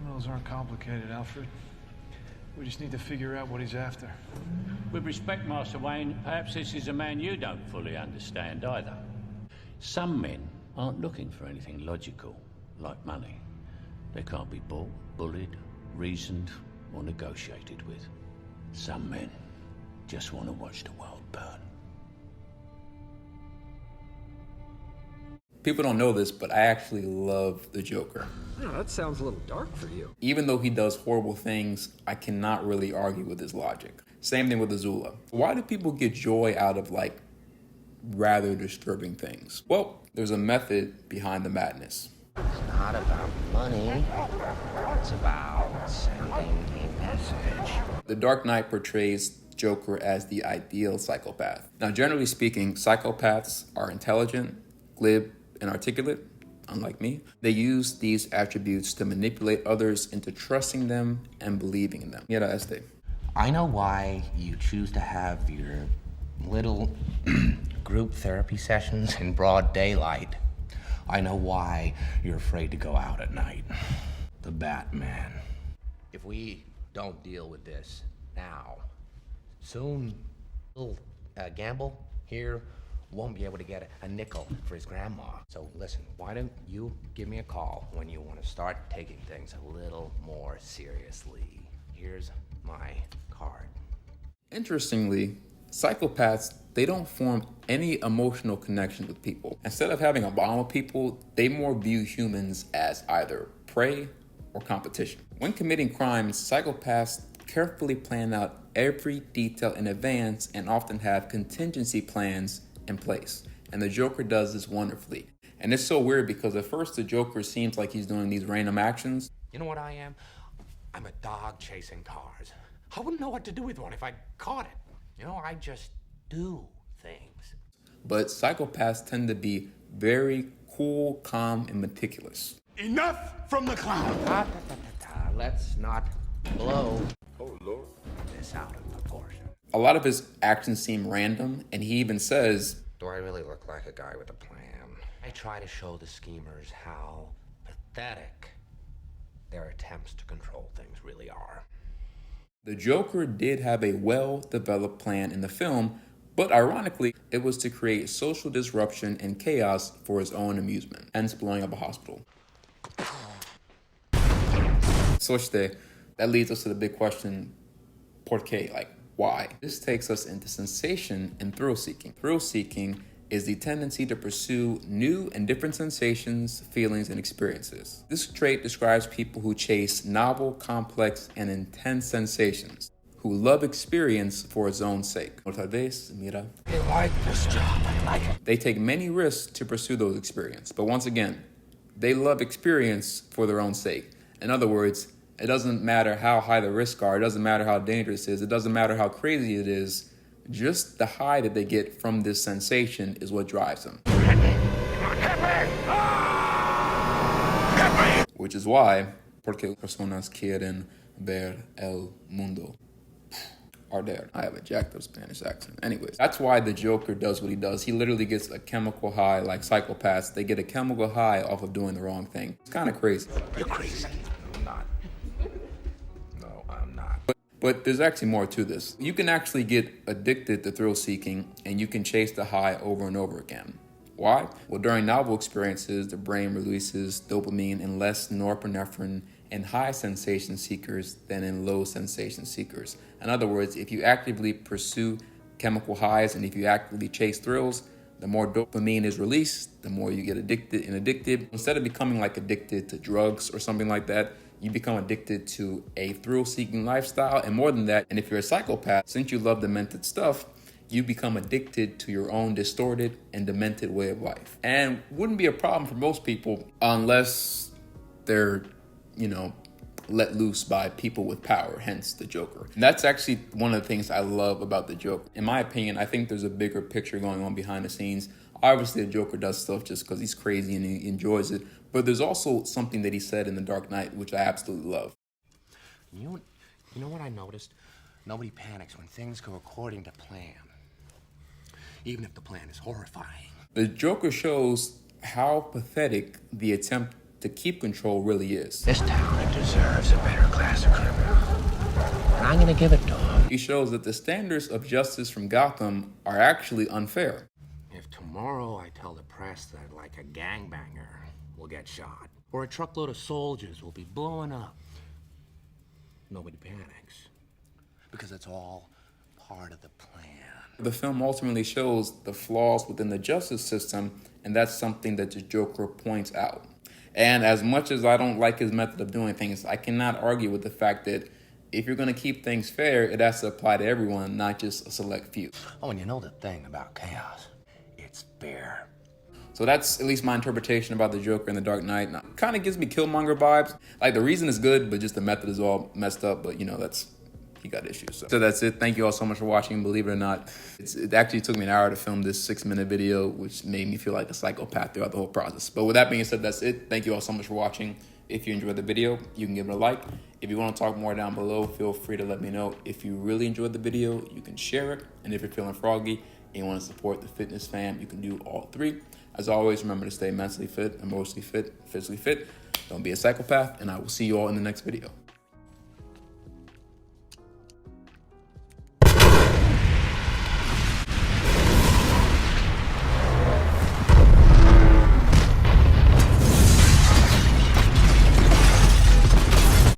Criminals aren't complicated, Alfred. We just need to figure out what he's after. With respect, Master Wayne, perhaps this is a man you don't fully understand either. Some men aren't looking for anything logical, like money. They can't be bought, bullied, reasoned, or negotiated with. Some men just want to watch the world burn. People don't know this, but I actually love the Joker. Oh, that sounds a little dark for you. Even though he does horrible things, I cannot really argue with his logic. Same thing with Azula. Why do people get joy out of, like, rather disturbing things? Well, there's a method behind the madness. It's not about money. It's about sending a message. The Dark Knight portrays Joker as the ideal psychopath. Now, generally speaking, psychopaths are intelligent, glib, and articulate, unlike me. They use these attributes to manipulate others into trusting them and believing in them. Mira este. I know why you choose to have your little group therapy sessions in broad daylight. I know why you're afraid to go out at night. The Batman. If we don't deal with this now, soon little Gamble here won't be able to get a nickel for his grandma. So listen, why don't you give me a call when you want to start taking things a little more seriously? Here's my card. Interestingly, psychopaths, they don't form any emotional connection with people. Instead of having a bond with people, they more view humans as either prey or competition. When committing crimes, psychopaths carefully plan out every detail in advance and often have contingency plans in place. And the Joker does this wonderfully. And it's so weird because at first the Joker seems like he's doing these random actions. You know what I am? I'm a dog chasing cars. I wouldn't know what to do with one if I caught it. You know, I just do things. But psychopaths tend to be very cool, calm, and meticulous. Enough from the clown! Let's not blow this out of proportion. A lot of his actions seem random, and he even says, Do I really look like a guy with a plan? I try to show the schemers how pathetic their attempts to control things really are. the Joker did have a well-developed plan in the film, but ironically, it was to create social disruption and chaos for his own amusement, hence blowing up a hospital. So that leads us to the big question, ¿por qué? Like, why? This takes us into sensation and thrill-seeking. Thrill-seeking is the tendency to pursue new and different sensations, feelings, and experiences. This trait describes people who chase novel, complex, and intense sensations, who love experience for its own sake. I like this job. I like it. They take many risks to pursue those experiences, but once again, they love experience for their own sake. In other words, it doesn't matter how high the risks are, it doesn't matter how dangerous it is, it doesn't matter how crazy it is, just the high that they get from this sensation is what drives them. Hit me! Which is why, porque personas quieren ver el mundo arder. I have a jacked up Spanish accent. Anyways, that's why the Joker does what he does. He literally gets a chemical high, like psychopaths. They get a chemical high off of doing the wrong thing. It's kind of crazy. You're crazy. I'm not. No, I'm not. But there's actually more to this. You can actually get addicted to thrill-seeking, and you can chase the high over and over again. Why? Well, during novel experiences, the brain releases dopamine in less norepinephrine in high sensation seekers than in low sensation seekers. In other words, if you actively pursue chemical highs and if you actively chase thrills, the more dopamine is released, the more you get addicted. Instead of becoming like addicted to drugs or something like that, you become addicted to a thrill-seeking lifestyle. And more than that, and if you're a psychopath, since you love demented stuff, you become addicted to your own distorted and demented way of life. And wouldn't be a problem for most people unless they're, let loose by people with power, hence the Joker. And that's actually one of the things I love about the Joker. In my opinion, I think there's a bigger picture going on behind the scenes. Obviously, the Joker does stuff just because he's crazy and he enjoys it. But there's also something that he said in The Dark Knight, which I absolutely love. You know what I noticed? Nobody panics when things go according to plan, even if the plan is horrifying. The Joker shows how pathetic the attempt to keep control really is. This town deserves a better class of criminal. And I'm gonna give it to him. He shows that the standards of justice from Gotham are actually unfair. If tomorrow I tell the press that, like, a gangbanger will get shot, or a truckload of soldiers will be blowing up, nobody panics. Because it's all part of the plan. The film ultimately shows the flaws within the justice system, and that's something that the Joker points out. And as much as I don't like his method of doing things, I cannot argue with the fact that if you're going to keep things fair, it has to apply to everyone, not just a select few. Oh, and you know the thing about chaos? It's fair. So that's at least my interpretation about the Joker in The Dark Knight. Kind of gives me Killmonger vibes. Like, the reason is good, but just the method is all messed up. But, you know, he got issues. So that's it. Thank you all so much for watching. Believe it or not, it actually took me an hour to film this 6-minute video, which made me feel like a psychopath throughout the whole process. But with that being said, that's it. Thank you all so much for watching. If you enjoyed the video, you can give it a like. If you want to talk more down below, feel free to let me know. If you really enjoyed the video, you can share it. And if you're feeling froggy and you want to support the fitness fam, you can do all three. As always, remember to stay mentally fit, emotionally fit, physically fit. Don't be a psychopath, and I will see you all in the next video.